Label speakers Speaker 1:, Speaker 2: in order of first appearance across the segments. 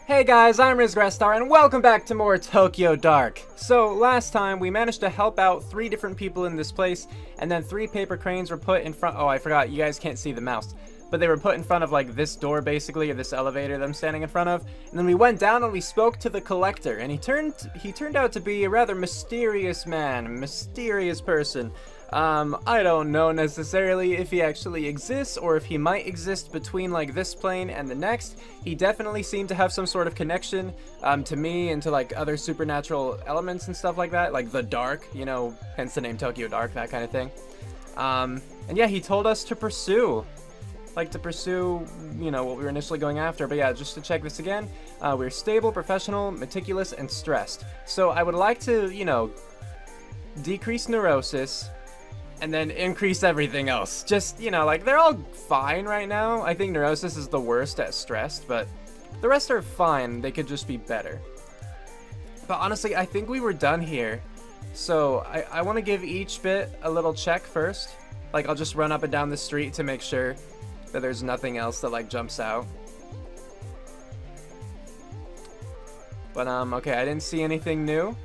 Speaker 1: Hey guys, I'm Grestar, and welcome back to more Tokyo Dark. So, last time we managed to help out 3 different people in this place, and then 3 paper cranes were put in front- oh, I forgot, you guys can't see the mouse. But they were put in front of, like, this door, basically, or this elevator that I'm standing in front of. And then we went down and we spoke to the collector, and he turned out to be a rather mysterious man, mysterious person. I don't know necessarily if he actually exists or if he might exist between like this plane and the next. He definitely seemed to have some sort of connection to me and to like other supernatural elements and stuff like that, like the dark, you know, hence the name Tokyo Dark, that kind of thing. And yeah, he told us to pursue, you know, what we were initially going after. But yeah, just to check this again, we're stable, professional, meticulous, and stressed. So I would like to, you know, decrease neurosis, and then increase everything else. Just, you know, like, they're all fine right now. I think neurosis is the worst at stressed, but the rest are fine. They could just be better. But honestly, I think we were done here. So, I want to give each bit a little check first. Like, I'll just run up and down the street to make sure that there's nothing else that, like, jumps out. But, okay, I didn't see anything new.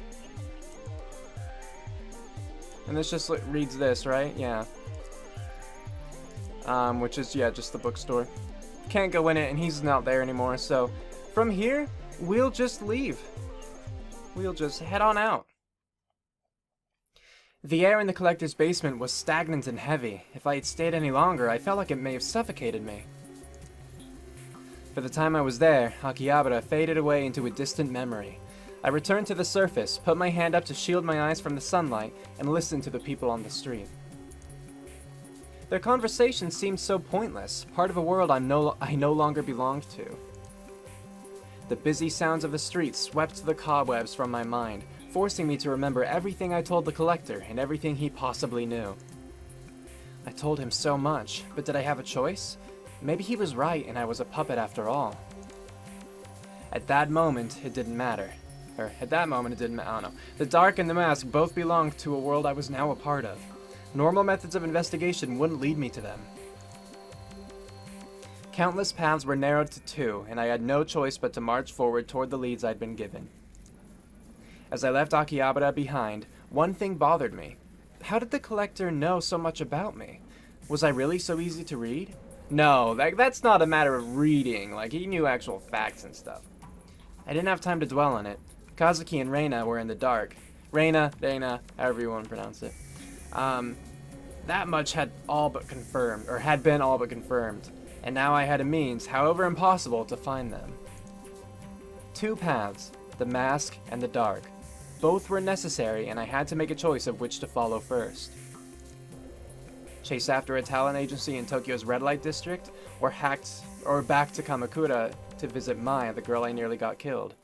Speaker 1: And this just reads this, right? Yeah. Which is, yeah, just the bookstore. Can't go in it, and he's not there anymore, so from here, we'll just leave. We'll just head on out. The air in the collector's basement was stagnant and heavy. If I had stayed any longer, I felt like it may have suffocated me. For the time I was there, Akihabara faded away into a distant memory. I returned to the surface, put my hand up to shield my eyes from the sunlight, and listened to the people on the street. Their conversation seemed so pointless, part of a world I no longer belonged to. The busy sounds of the street swept the cobwebs from my mind, forcing me to remember everything I told the collector and everything he possibly knew. I told him so much, but did I have a choice? Maybe he was right and I was a puppet after all. At that moment, it didn't matter. Or, at that moment, it didn't matter. I don't know. The dark and the mask both belonged to a world I was now a part of. Normal methods of investigation wouldn't lead me to them. Countless paths were narrowed to 2, and I had no choice but to march forward toward the leads I'd been given. As I left Akihabara behind, one thing bothered me. How did the collector know so much about me? Was I really so easy to read? No, that's not a matter of reading. Like, he knew actual facts and stuff. I didn't have time to dwell on it. Kazuki and Reina were in the dark. Reina, Dana, however you want to pronounce it. That much had been all but confirmed, and now I had a means, however impossible, to find them. 2 paths, the mask and the dark. Both were necessary, and I had to make a choice of which to follow first. Chase after a talent agency in Tokyo's red light district, or back to Kamakura to visit Mai, the girl I nearly got killed.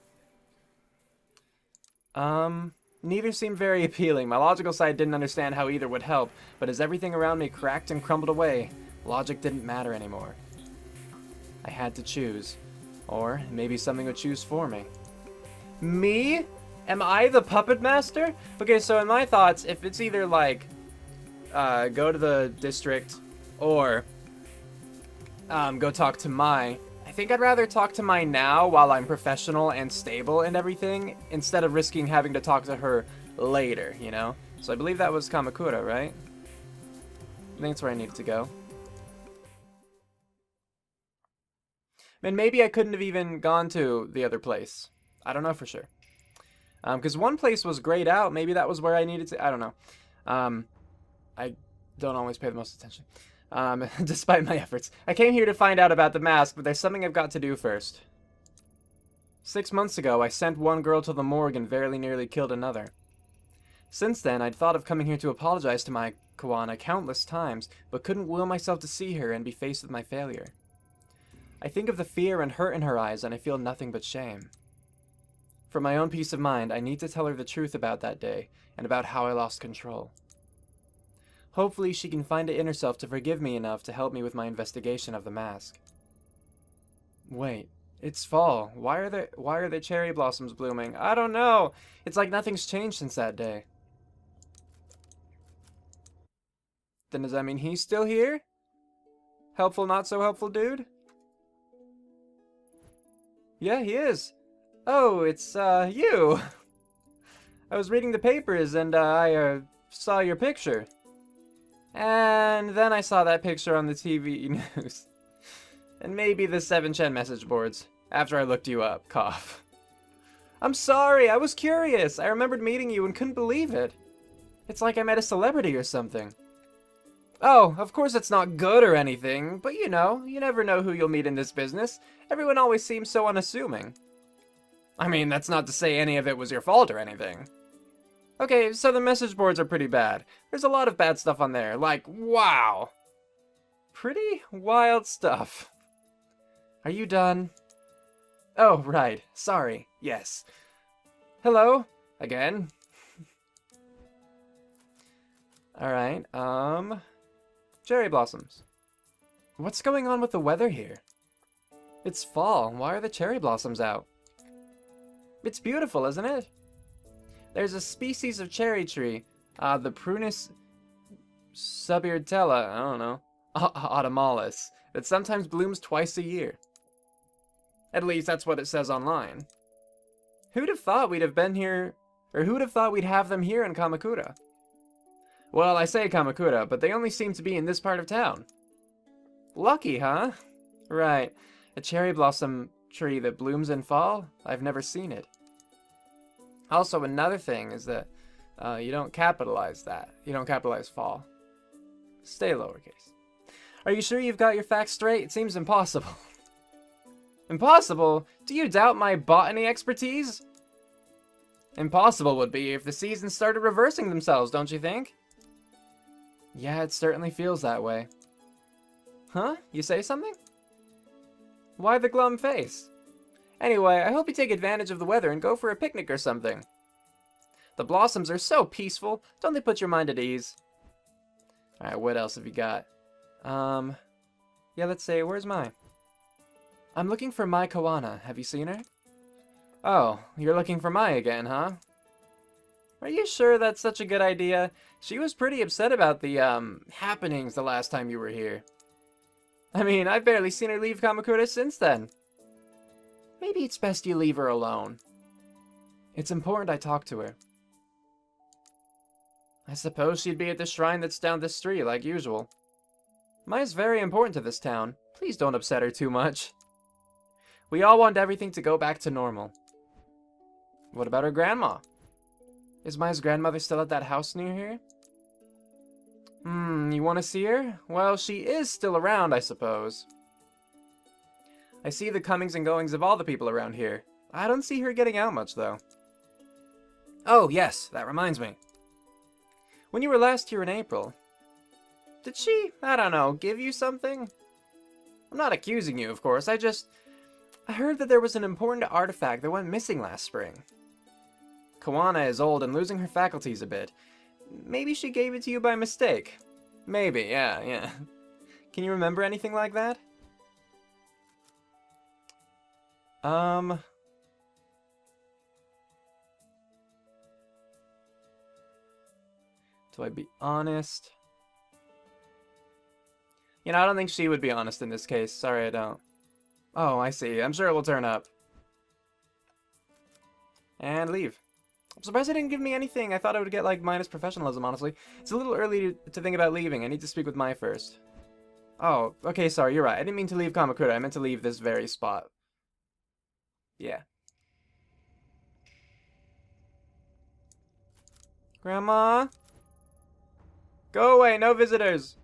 Speaker 1: Neither seemed very appealing. My logical side didn't understand how either would help, but as everything around me cracked and crumbled away, logic didn't matter anymore. I had to choose. Or maybe something would choose for me. Me? Am I the puppet master? Okay, so in my thoughts, if it's either like, go to the district, or, go talk to Mai, I think I'd rather talk to Mai now while I'm professional and stable and everything, instead of risking having to talk to her later, you know? So I believe that was Kamakura, right? I think that's where I needed to go. And maybe I couldn't have even gone to the other place. I don't know for sure. Because one place was grayed out. Maybe that was where I needed to... I don't know. I don't always pay the most attention. Despite my efforts. I came here to find out about the mask, but there's something I've got to do first. 6 months ago, I sent one girl to the morgue and very nearly killed another. Since then, I'd thought of coming here to apologize to my Kawana countless times, but couldn't will myself to see her and be faced with my failure. I think of the fear and hurt in her eyes, and I feel nothing but shame. For my own peace of mind, I need to tell her the truth about that day, and about how I lost control. Hopefully she can find it in herself to forgive me enough to help me with my investigation of the mask. Wait, it's fall. Why are there cherry blossoms blooming? I don't know. It's like nothing's changed since that day. Then does that mean he's still here? Helpful, not so helpful dude? Yeah, he is. Oh, it's, you. I was reading the papers and, I saw your picture. And then I saw that picture on the TV news. And maybe the 7chan message boards. After I looked you up. Cough. I'm sorry, I was curious. I remembered meeting you and couldn't believe it. It's like I met a celebrity or something. Oh, of course it's not good or anything, but you know, you never know who you'll meet in this business. Everyone always seems so unassuming. I mean, that's not to say any of it was your fault or anything. Okay, so the message boards are pretty bad. There's a lot of bad stuff on there, like, wow. Pretty wild stuff. Are you done? Oh, right. Sorry. Yes. Hello? Again? Alright, cherry blossoms. What's going on with the weather here? It's fall. Why are the cherry blossoms out? It's beautiful, isn't it? There's a species of cherry tree, the Prunus suburtella, I don't know, autumnalis, that sometimes blooms twice a year. At least that's what it says online. Who'd have thought we'd have been here, or who'd have thought we'd have them here in Kamakura? Well, I say Kamakura, but they only seem to be in this part of town. Lucky, huh? Right. A cherry blossom tree that blooms in fall? I've never seen it. Also, another thing is that you don't capitalize that. You don't capitalize fall. Stay lowercase. Are you sure you've got your facts straight? It seems impossible. Impossible? Do you doubt my botany expertise? Impossible would be if the seasons started reversing themselves, don't you think? Yeah, it certainly feels that way. Huh? You say something? Why the glum face? Anyway, I hope you take advantage of the weather and go for a picnic or something. The blossoms are so peaceful. Don't they put your mind at ease? Alright, what else have you got? Yeah, let's say, where's Mai? I'm looking for Mai Kawana. Have you seen her? Oh, you're looking for Mai again, huh? Are you sure that's such a good idea? She was pretty upset about the, happenings the last time you were here. I mean, I've barely seen her leave Kamakura since then. Maybe it's best you leave her alone. It's important I talk to her. I suppose she'd be at the shrine that's down this street, like usual. Mai's very important to this town. Please don't upset her too much. We all want everything to go back to normal. What about her grandma? Is Mai's grandmother still at that house near here? You want to see her? Well, she is still around, I suppose. I see the comings and goings of all the people around here. I don't see her getting out much, though. Oh, yes, that reminds me. When you were last here in April, did she, I don't know, give you something? I'm not accusing you, of course, I heard that there was an important artifact that went missing last spring. Kawana is old and losing her faculties a bit. Maybe she gave it to you by mistake. Maybe, yeah. Can you remember anything like that? Do I be honest? You know, I don't think she would be honest in this case. Sorry, I don't. Oh, I see. I'm sure it will turn up. And leave. I'm surprised it didn't give me anything. I thought I would get, like, minus professionalism, honestly. It's a little early to think about leaving. I need to speak with Mai first. Oh, okay, sorry, you're right. I didn't mean to leave Kamakura. I meant to leave this very spot. Yeah. Grandma? Go away, no visitors.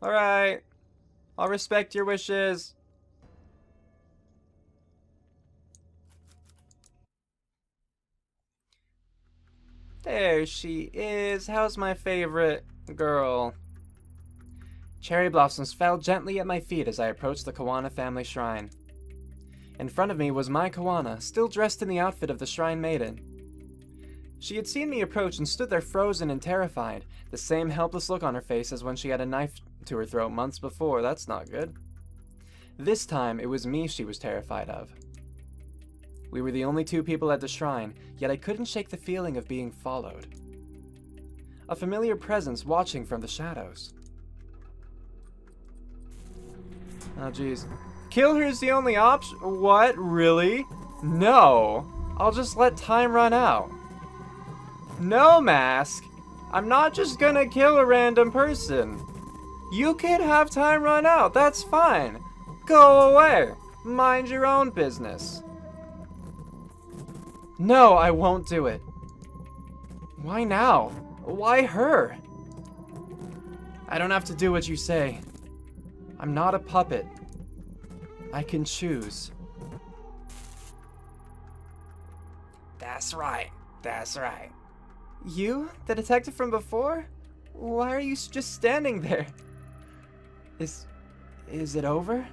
Speaker 1: Alright. I'll respect your wishes. There she is. How's my favorite girl? Cherry blossoms fell gently at my feet as I approached the Kawana family shrine. In front of me was Mai Kawana, still dressed in the outfit of the shrine maiden. She had seen me approach and stood there frozen and terrified, the same helpless look on her face as when she had a knife to her throat months before. That's not good. This time, it was me she was terrified of. We were the only two people at the shrine, yet I couldn't shake the feeling of being followed. A familiar presence watching from the shadows. Oh, jeez. Kill her is the only option? What? Really? No. I'll just let time run out. No, Mask. I'm not just gonna kill a random person. You could have time run out. That's fine. Go away. Mind your own business. No, I won't do it. Why now? Why her? I don't have to do what you say. I'm not a puppet. I can choose. That's right. That's right. You? The detective from before? Why are you just standing there? Is it over?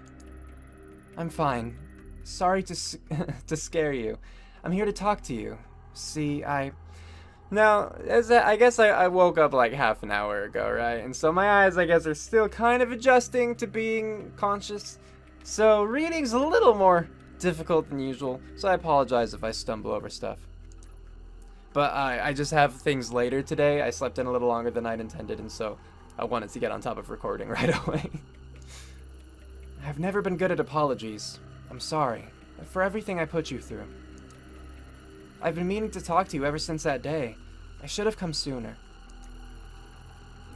Speaker 1: I'm fine. Sorry to to scare you. I'm here to talk to you. See, I guess I woke up like half an hour ago, right? And so my eyes, I guess, are still kind of adjusting to being conscious. So reading's a little more difficult than usual, so I apologize if I stumble over stuff. But I just have things later today. I slept in a little longer than I'd intended, and so I wanted to get on top of recording right away. I've never been good at apologies. I'm sorry for everything I put you through. I've been meaning to talk to you ever since that day. I should have come sooner.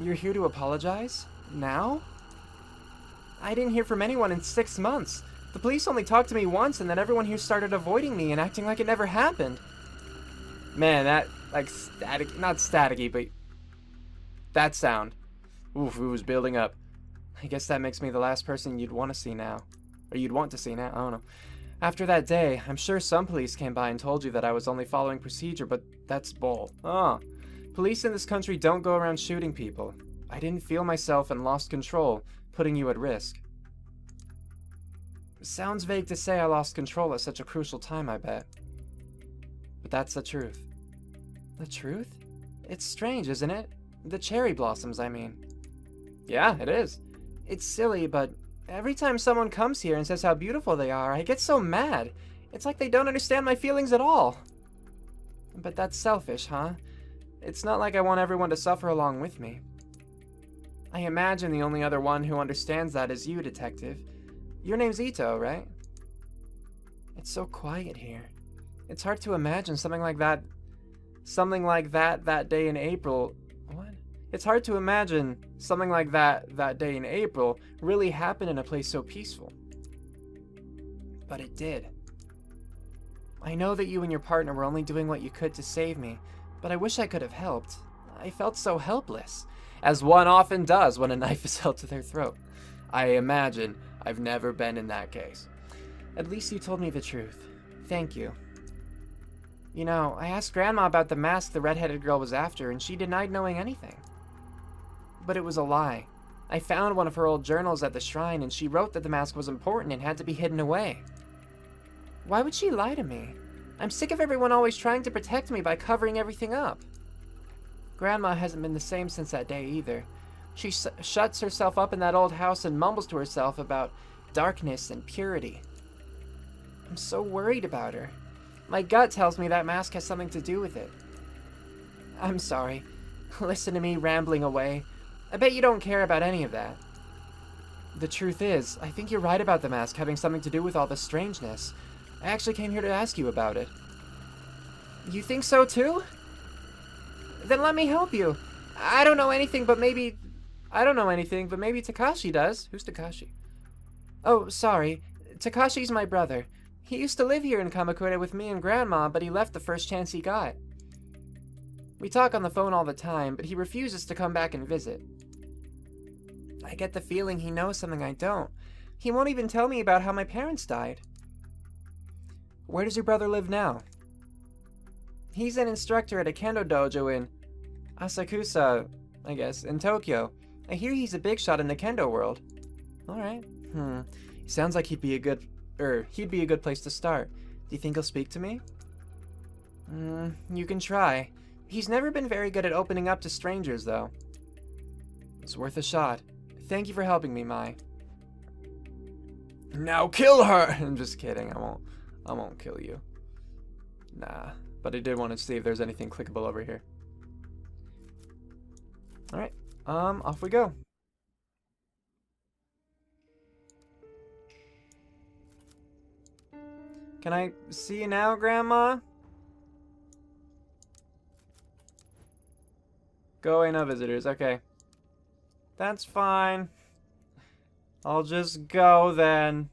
Speaker 1: You're here to apologize? Now? I didn't hear from anyone in 6 months. The police only talked to me once, and then everyone here started avoiding me and acting like it never happened. Man, that, like, static, not staticky, but that sound. Oof, it was building up. I guess that makes me the last person you'd want to see now. Or you'd want to see now, I don't know. After that day, I'm sure some police came by and told you that I was only following procedure, but that's bull. Police in this country don't go around shooting people. I didn't feel myself and lost control, putting you at risk. Sounds vague to say I lost control at such a crucial time, I bet. But that's the truth. The truth? It's strange, isn't it? The cherry blossoms, I mean. Yeah, it is. It's silly, but every time someone comes here and says how beautiful they are, I get so mad. It's like they don't understand my feelings at all. But that's selfish, huh? It's not like I want everyone to suffer along with me. I imagine the only other one who understands that is you, Detective. Your name's Ito, right? It's so quiet here. It's hard to imagine something like that day in April. What? It's hard to imagine something like that day in April really happened in a place so peaceful. But it did. I know that you and your partner were only doing what you could to save me, but I wish I could have helped. I felt so helpless, as one often does when a knife is held to their throat. I imagine I've never been in that case. At least you told me the truth. Thank you. You know, I asked Grandma about the mask the redheaded girl was after, and she denied knowing anything. But it was a lie. I found one of her old journals at the shrine, and she wrote that the mask was important and had to be hidden away. Why would she lie to me? I'm sick of everyone always trying to protect me by covering everything up. Grandma hasn't been the same since that day either. She shuts herself up in that old house and mumbles to herself about darkness and purity. I'm so worried about her. My gut tells me that mask has something to do with it. I'm sorry. Listen to me rambling away. I bet you don't care about any of that. The truth is, I think you're right about the mask having something to do with all this strangeness. I actually came here to ask you about it. You think so too? Then let me help you. I don't know anything, but maybe Takashi does. Who's Takashi? Oh, sorry. Takashi's my brother. He used to live here in Kamakura with me and Grandma, but he left the first chance he got. We talk on the phone all the time, but he refuses to come back and visit. I get the feeling he knows something I don't. He won't even tell me about how my parents died. Where does your brother live now? He's an instructor at a kendo dojo in Asakusa, I guess, in Tokyo. I hear he's a big shot in the kendo world. Alright. Sounds like he'd be a good place to start. Do you think he'll speak to me? You can try. He's never been very good at opening up to strangers, though. It's worth a shot. Thank you for helping me, Mai. Now kill her! I'm just kidding. I won't kill you. Nah. But I did want to see if there's anything clickable over here. Alright. Off we go. Can I see you now, Grandma? Go away, no visitors. Okay. That's fine. I'll just go then.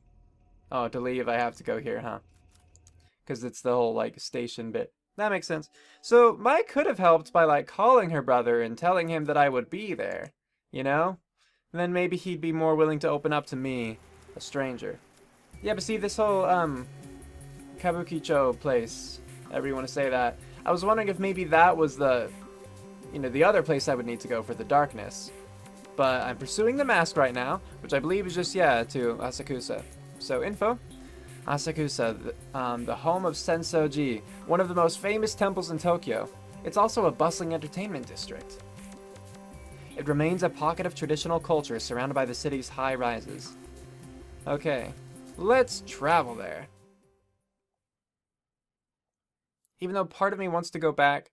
Speaker 1: Oh, to leave, I have to go here, huh? Because it's the whole, like, station bit. That makes sense. So, Mike could have helped by, like, calling her brother and telling him that I would be there. You know? And then maybe he'd be more willing to open up to me, a stranger. Yeah, but see, this whole, Kabukicho place, however you want to say that, I was wondering if maybe that was the, you know, the other place I would need to go for the darkness. But I'm pursuing the mask right now, which I believe is just, yeah, to Asakusa. So, info. Asakusa, the home of Sensoji, one of the most famous temples in Tokyo. It's also a bustling entertainment district. It remains a pocket of traditional culture surrounded by the city's high rises. Okay, let's travel there. Even though part of me wants to go back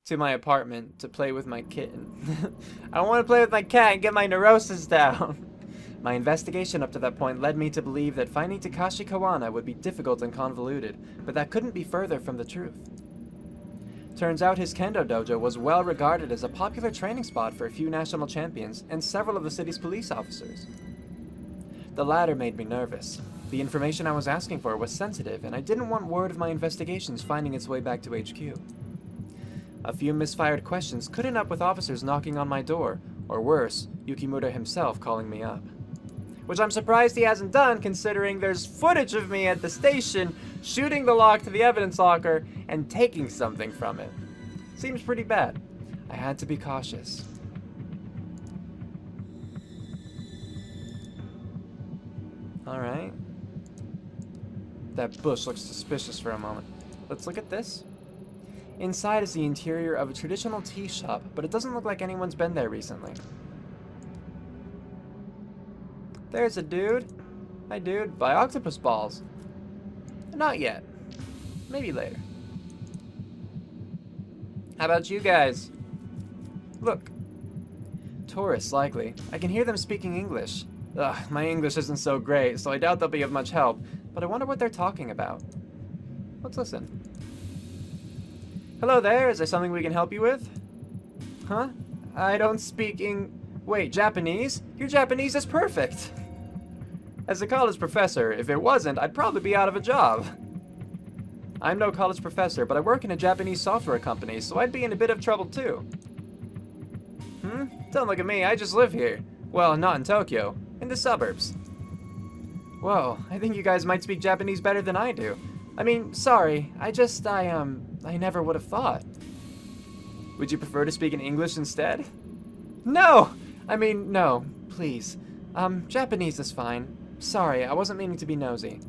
Speaker 1: to my apartment to play with my kitten. I want to play with my cat and get my neurosis down. My investigation up to that point led me to believe that finding Takashi Kawana would be difficult and convoluted, but that couldn't be further from the truth. Turns out his kendo dojo was well regarded as a popular training spot for a few national champions and several of the city's police officers. The latter made me nervous. The information I was asking for was sensitive, and I didn't want word of my investigations finding its way back to HQ. A few misfired questions could end up with officers knocking on my door, or worse, Yukimura himself calling me up. Which I'm surprised he hasn't done, considering there's footage of me at the station shooting the lock to the evidence locker and taking something from it. Seems pretty bad. I had to be cautious. Alright. That bush looks suspicious for a moment. Let's look at this. Inside is the interior of a traditional tea shop, but it doesn't look like anyone's been there recently. There's a dude. Hi, dude. Buy octopus balls. Not yet. Maybe later. How about you guys? Look. Tourists, likely. I can hear them speaking English. Ugh, my English isn't so great, so I doubt they'll be of much help, but I wonder what they're talking about. Let's listen. Hello there, is there something we can help you with? Huh? I don't speak Wait, Japanese? Your Japanese is perfect! As a college professor, if it wasn't, I'd probably be out of a job. I'm no college professor, but I work in a Japanese software company, so I'd be in a bit of trouble too. Don't look at me, I just live here. Well, not in Tokyo, in the suburbs. Whoa, I think you guys might speak Japanese better than I do. I mean, sorry, I never would have thought. Would you prefer to speak in English instead? No! No, please. Japanese is fine. Sorry, I wasn't meaning to be nosy.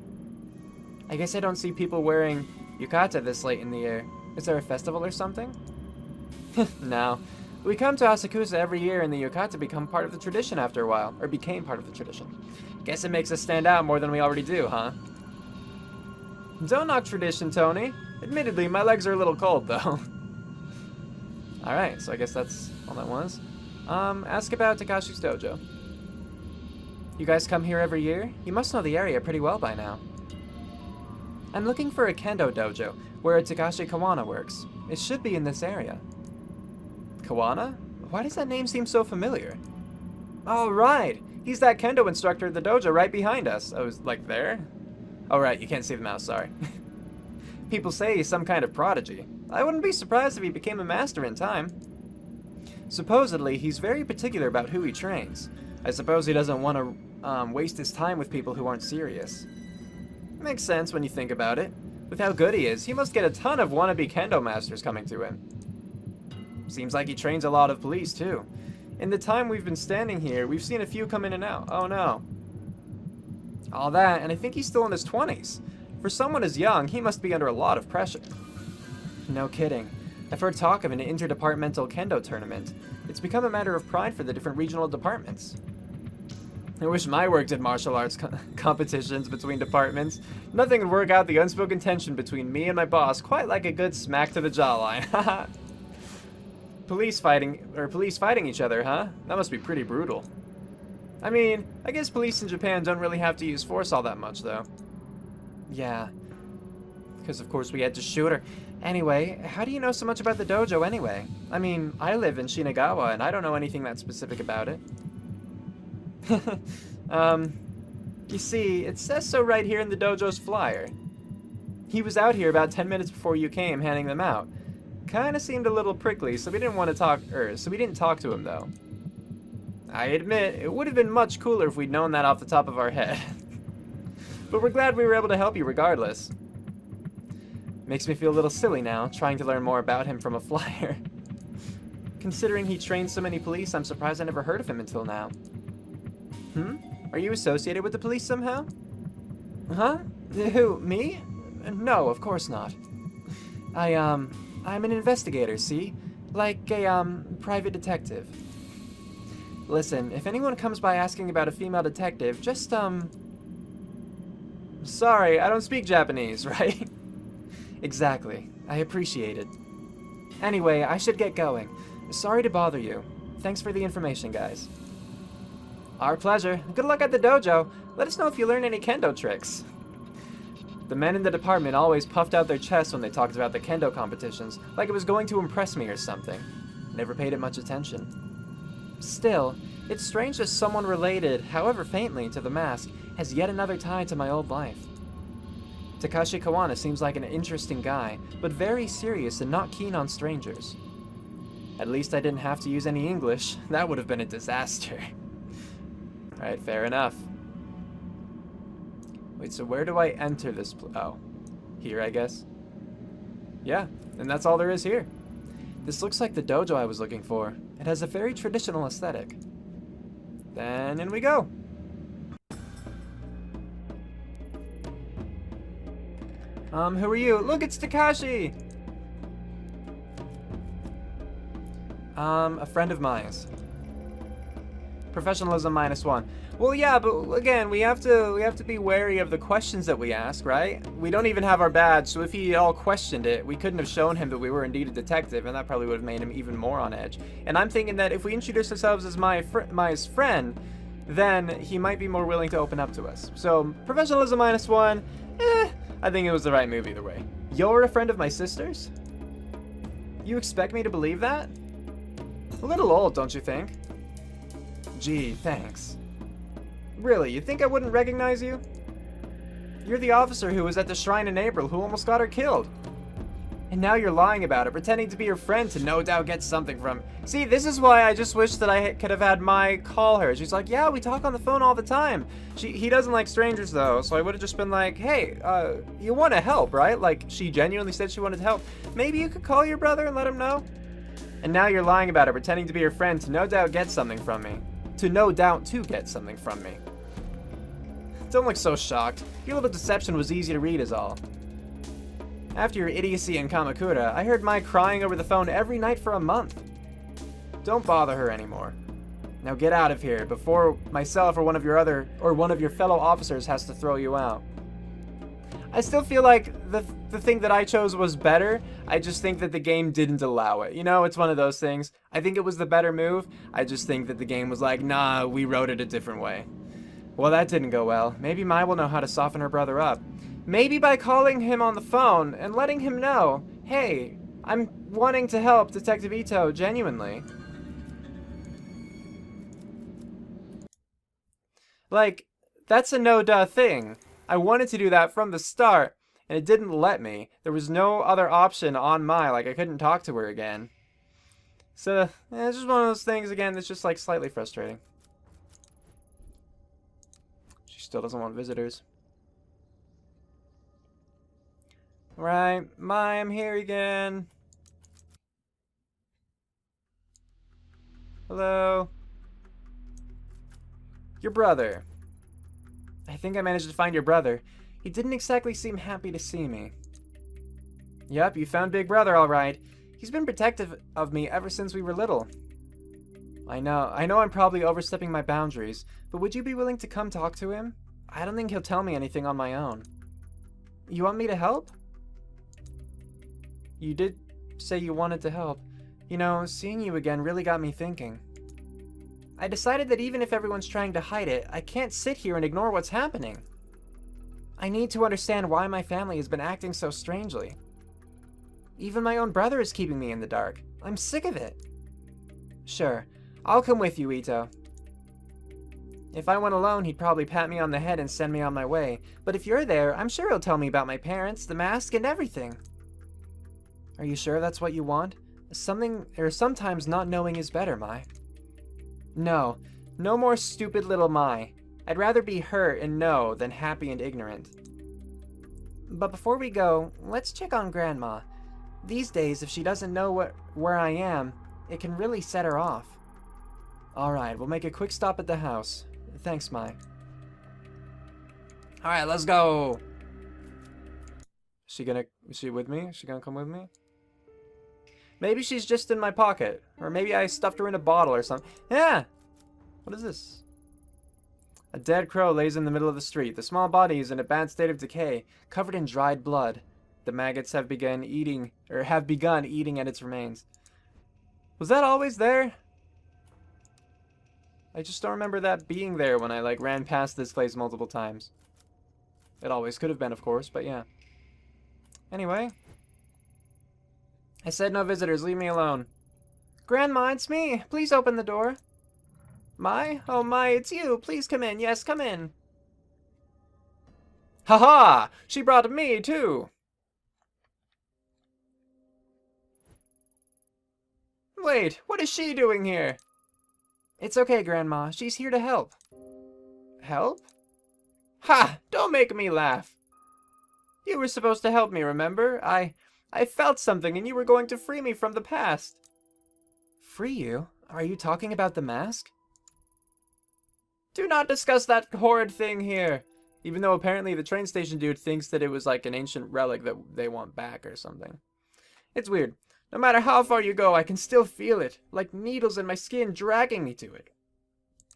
Speaker 1: I guess I don't see people wearing yukata this late in the year. Is there a festival or something? No. We come to Asakusa every year and the yukata become part of the tradition after a while, or became part of the tradition. Guess it makes us stand out more than we already do, huh? Don't knock tradition, Tony. Admittedly, my legs are a little cold, though. Alright, so I guess that's all that was. Ask about Takashi's dojo. You guys come here every year? You must know the area pretty well by now. I'm looking for a kendo dojo, where Takashi Kawana works. It should be in this area. Kawana? Why does that name seem so familiar? Oh, right! He's that kendo instructor at the dojo right behind us. I was, like, there? Oh, right, you can't see the mouse, sorry. People say he's some kind of prodigy. I wouldn't be surprised if he became a master in time. Supposedly, he's very particular about who he trains. I suppose he doesn't want to waste his time with people who aren't serious. Makes sense when you think about it. With how good he is, he must get a ton of wannabe kendo masters coming to him. Seems like he trains a lot of police, too. In the time we've been standing here, we've seen a few come in and out. Oh, no. All that, and I think he's still in his 20s. For someone as young, he must be under a lot of pressure. No kidding. I've heard talk of an interdepartmental kendo tournament. It's become a matter of pride for the different regional departments. I wish my work did martial arts competitions between departments. Nothing would work out the unspoken tension between me and my boss quite like a good smack to the jawline. Haha. Police fighting each other, huh? That must be pretty brutal. I mean, I guess police in Japan don't really have to use force all that much, though. Yeah. because of course we had to shoot her. Anyway, how do you know so much about the dojo anyway? I mean, I live in Shinagawa, and I don't know anything that specific about it. You see, it says so right here in the dojo's flyer. He was out here about 10 minutes before you came, handing them out. Kinda seemed a little prickly, so we didn't want to talk, so we didn't talk to him though. I admit, it would have been much cooler if we'd known that off the top of our head. But we're glad we were able to help you regardless. Makes me feel a little silly now, trying to learn more about him from a flyer. Considering he trained so many police, I'm surprised I never heard of him until now. Are you associated with the police somehow? Huh? Who, me? No, of course not. I'm an investigator, see? Like a, private detective. Listen, if anyone comes by asking about a female detective, just, Sorry, I don't speak Japanese, right? Exactly. I appreciate it. Anyway, I should get going. Sorry to bother you. Thanks for the information, guys. Our pleasure. Good luck at the dojo. Let us know if you learn any kendo tricks. The men in the department always puffed out their chests when they talked about the kendo competitions, like it was going to impress me or something. Never paid it much attention. Still, it's strange that someone related, however faintly, to the mask has yet another tie to my old life. Takashi Kawana seems like an interesting guy, but very serious and not keen on strangers. At least I didn't have to use any English. That would have been a disaster. Alright, fair enough. Wait, so where do I enter this oh. Here, I guess? Yeah, and that's all there is here. This looks like the dojo I was looking for. It has a very traditional aesthetic. Then in we go. Who are you? Look, it's Takashi! A friend of mine's. Professionalism -1. Well, yeah, but again, we have to be wary of the questions that we ask, right? We don't even have our badge, so if he all questioned it, we couldn't have shown him that we were indeed a detective, and that probably would have made him even more on edge. And I'm thinking that if we introduce ourselves as my friend, then he might be more willing to open up to us. So, professionalism -1, I think it was the right move either way. You're a friend of my sister's? You expect me to believe that? A little old, don't you think? Gee, thanks. Really, you think I wouldn't recognize you? You're the officer who was at the shrine in April who almost got her killed. And now you're lying about it, pretending to be her friend to no doubt get something from... See, this is why I just wish that I could have had Mai call her. She's like, yeah, we talk on the phone all the time. He doesn't like strangers, though, so I would have just been like, hey, you want to help, right? Like, she genuinely said she wanted to help. Maybe you could call your brother and let him know? And now you're lying about it, pretending to be her friend to no doubt get something from me. To no doubt to get something from me. Don't look so shocked. Your little deception was easy to read is all. After your idiocy in Kamakura, I heard Mai crying over the phone every night for a month. Don't bother her anymore. Now get out of here before myself or one of your fellow officers has to throw you out. I still feel like the thing that I chose was better. I just think that the game didn't allow it. You know, it's one of those things. I think it was the better move. I just think that the game was like, nah, we wrote it a different way. Well, that didn't go well. Maybe Mai will know how to soften her brother up. Maybe by calling him on the phone and letting him know, hey, I'm wanting to help Detective Ito genuinely. Like, that's a no-duh thing. I wanted to do that from the start, and it didn't let me. There was no other option on Mai, like I couldn't talk to her again. So, it's just one of those things, again, that's just, like, slightly frustrating. She still doesn't want visitors. Right, Mai, I'm here again. Hello? Your brother. I think I managed to find your brother. He didn't exactly seem happy to see me. Yep, you found Big Brother all right. He's been protective of me ever since we were little. I know I'm probably overstepping my boundaries, but would you be willing to come talk to him? I don't think he'll tell me anything on my own. You want me to help? You did say you wanted to help. You know, seeing you again really got me thinking. I decided that even if everyone's trying to hide it, I can't sit here and ignore what's happening. I need to understand why my family has been acting so strangely. Even my own brother is keeping me in the dark. I'm sick of it. Sure, I'll come with you, Ito. If I went alone, he'd probably pat me on the head and send me on my way. But if you're there, I'm sure he'll tell me about my parents, the mask, and everything. Are you sure that's what you want? Sometimes not knowing is better, Mai. No, no more stupid little Mai. I'd rather be hurt and know than happy and ignorant. But before we go, let's check on Grandma. These days, if she doesn't know where I am, it can really set her off. Alright, we'll make a quick stop at the house. Thanks, Mai. Alright, let's go! Is she with me? Is she gonna come with me? Maybe she's just in my pocket. Or maybe I stuffed her in a bottle or something. Yeah! What is this? A dead crow lays in the middle of the street. The small body is in a bad state of decay, covered in dried blood. The maggots have begun eating at its remains. Was that always there? I just don't remember that being there when I ran past this place multiple times. It always could have been, of course, but yeah. Anyway. I said no visitors, leave me alone. Grandma, it's me. Please open the door. Mai? Oh, Mai, it's you. Please come in. Yes, come in. Haha! She brought me, too. Wait, what is she doing here? It's okay, Grandma. She's here to help. Help? Ha! Don't make me laugh. You were supposed to help me, remember? I felt something and you were going to free me from the past. Free you? Are you talking about the mask? Do not discuss that horrid thing here. Even though apparently the train station dude thinks that it was like an ancient relic that they want back or something. It's weird. No matter how far you go, I can still feel it, like needles in my skin dragging me to it.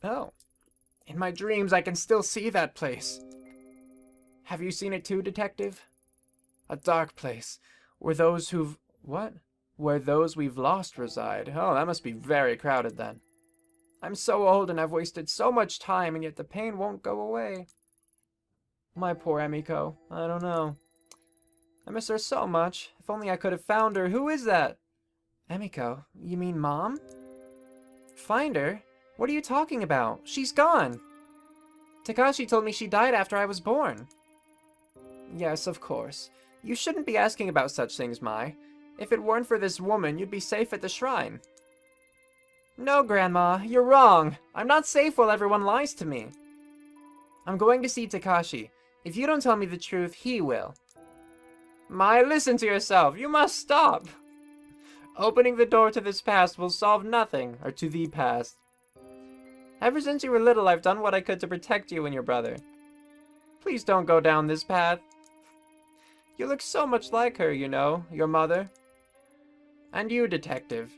Speaker 1: Oh. In my dreams, I can still see that place. Have you seen it too, Detective? A dark place, where those who've... What? Where those we've lost reside. Oh, that must be very crowded then. I'm so old and I've wasted so much time, and yet the pain won't go away. My poor Emiko. I don't know. I miss her so much. If only I could have found her. Who is that? Emiko, you mean Mom? Find her? What are you talking about? She's gone. Takashi told me she died after I was born. Yes, of course. You shouldn't be asking about such things, Mai. If it weren't for this woman, you'd be safe at the shrine. No, Grandma, you're wrong. I'm not safe while everyone lies to me. I'm going to see Takashi. If you don't tell me the truth, he will. Mai, listen to yourself. You must stop. Opening the door to this past will solve nothing, or to the past. Ever since you were little, I've done what I could to protect you and your brother. Please don't go down this path. You look so much like her, you know, your mother. And you, Detective.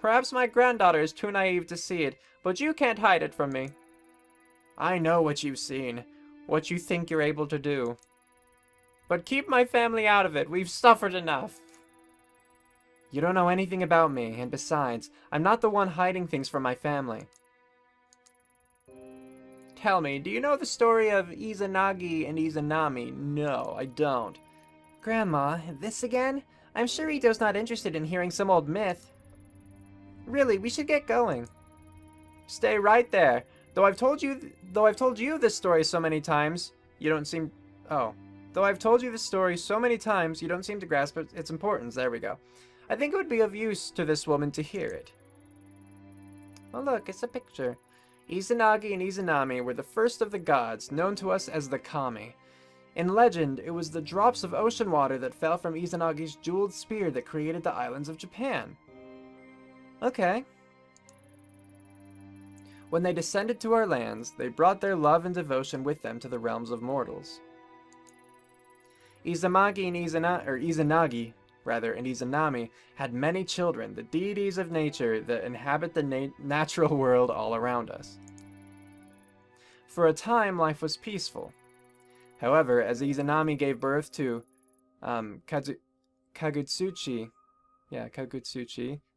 Speaker 1: Perhaps my granddaughter is too naive to see it, but you can't hide it from me. I know what you've seen, what you think you're able to do. But keep my family out of it. We've suffered enough. You don't know anything about me, and besides, I'm not the one hiding things from my family. Tell me, do you know the story of Izanagi and Izanami? No, I don't. Grandma, this again? I'm sure Ito's not interested in hearing some old myth. Really, we should get going. Stay right there. Though I've told you this story so many times, you don't seem... Oh. Though I've told you this story so many times, you don't seem to grasp its importance. There we go. I think it would be of use to this woman to hear it. Oh look, it's a picture. Izanagi and Izanami were the first of the gods, known to us as the Kami. In legend, it was the drops of ocean water that fell from Izanagi's jeweled spear that created the islands of Japan. Okay. When they descended to our lands, they brought their love and devotion with them to the realms of mortals. Izanagi and Izanami had many children, the deities of nature that inhabit the natural world all around us. For a time, life was peaceful. However, as Izanami gave birth to Kagutsuchi,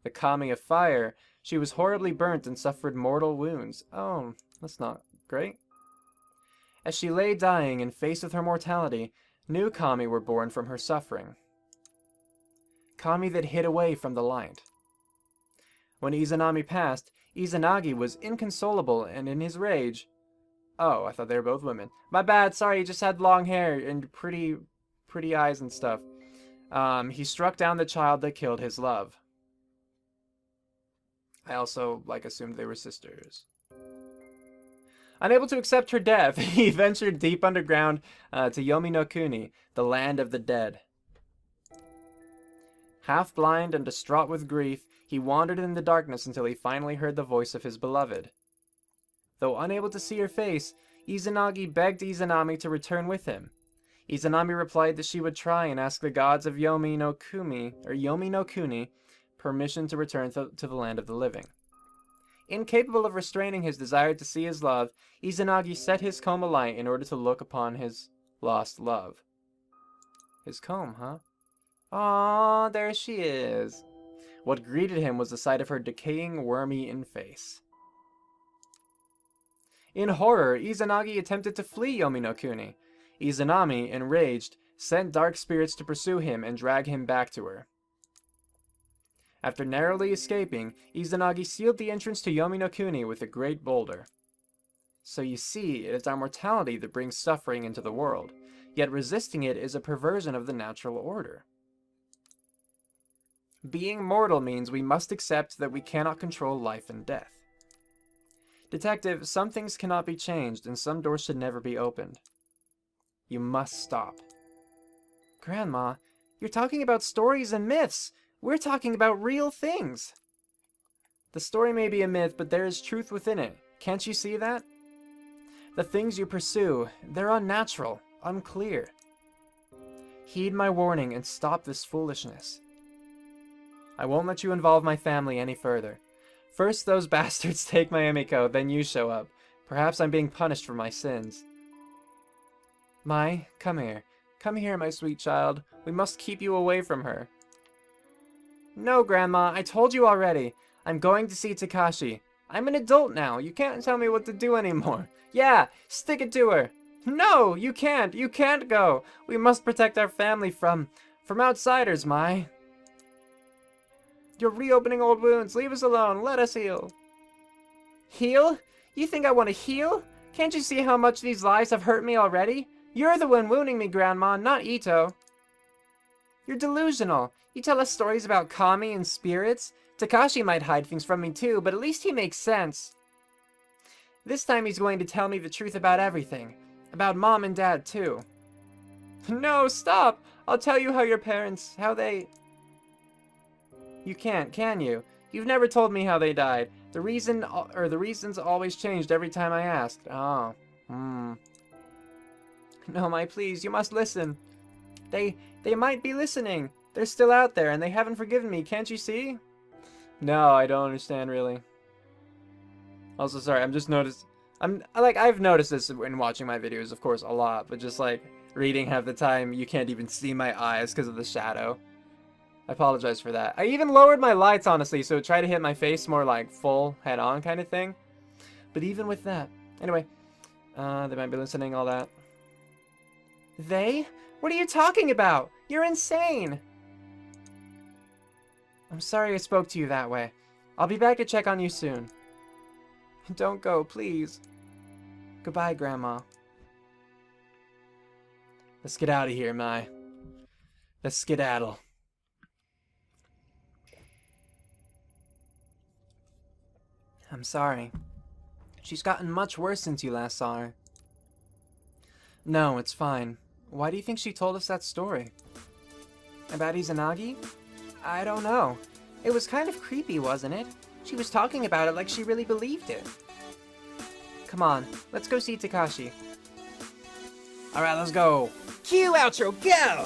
Speaker 1: the kami of fire, she was horribly burnt and suffered mortal wounds. Oh, that's not great. As she lay dying and faced with her mortality, new kami were born from her suffering. Kami that hid away from the light. When Izanami passed, Izanagi was inconsolable and in his rage... Oh, I thought they were both women. My bad, sorry, he just had long hair and pretty eyes and stuff. He struck down the child that killed his love. I also, assumed they were sisters. Unable to accept her death, he ventured deep underground to Yomi no Kuni, the land of the dead. Half blind and distraught with grief, he wandered in the darkness until he finally heard the voice of his beloved. Though unable to see her face, Izanagi begged Izanami to return with him. Izanami replied that she would try and ask the gods of Yomi no Kuni permission to return to the land of the living. Incapable of restraining his desire to see his love, Izanagi set his comb alight in order to look upon his lost love. His comb, huh? Aww, there she is. What greeted him was the sight of her decaying, wormy-in face. In horror, Izanagi attempted to flee Yomi no Kuni. Izanami, enraged, sent dark spirits to pursue him and drag him back to her. After narrowly escaping, Izanagi sealed the entrance to Yomi no Kuni with a great boulder. So you see, it is our mortality that brings suffering into the world, yet resisting it is a perversion of the natural order. Being mortal means we must accept that we cannot control life and death. Detective, some things cannot be changed and some doors should never be opened. You must stop. Grandma, you're talking about stories and myths. We're talking about real things. The story may be a myth, but there is truth within it. Can't you see that? The things you pursue, they're unnatural, unclear. Heed my warning and stop this foolishness. I won't let you involve my family any further. First those bastards take my Emiko, then you show up. Perhaps I'm being punished for my sins. Mai, come here. Come here, my sweet child. We must keep you away from her. No, Grandma, I told you already. I'm going to see Takashi. I'm an adult now. You can't tell me what to do anymore. Yeah, stick it to her. No, you can't. You can't go. We must protect our family from outsiders, Mai. You're reopening old wounds. Leave us alone. Let us heal. Heal? You think I want to heal? Can't you see how much these lies have hurt me already? You're the one wounding me, Grandma, not Ito. You're delusional. You tell us stories about kami and spirits. Takashi might hide things from me too, but at least he makes sense. This time he's going to tell me the truth about everything. About Mom and Dad too. No, stop! I'll tell you how your parents, You can't, can you? You've never told me how they died. The reasons always changed every time I asked. Oh, No, Mai, please, you must listen. They might be listening. They're still out there, and they haven't forgiven me, can't you see? No, I don't understand, really. Also, sorry, I've noticed this when watching my videos, of course, a lot, but just, reading half the time, you can't even see my eyes because of the shadow. I apologize for that. I even lowered my lights, honestly, so try to hit my face more, full head-on kind of thing. But even with that... Anyway, they might be listening, all that. They? What are you talking about? You're insane! I'm sorry I spoke to you that way. I'll be back to check on you soon. Don't go, please. Goodbye, Grandma. Let's get out of here, Mai. Let's skedaddle. I'm sorry. She's gotten much worse since you last saw her. No, it's fine. Why do you think she told us that story? About Izanagi? I don't know. It was kind of creepy, wasn't it? She was talking about it like she really believed it. Come on, let's go see Takashi. Alright, let's go. Cue outro, go!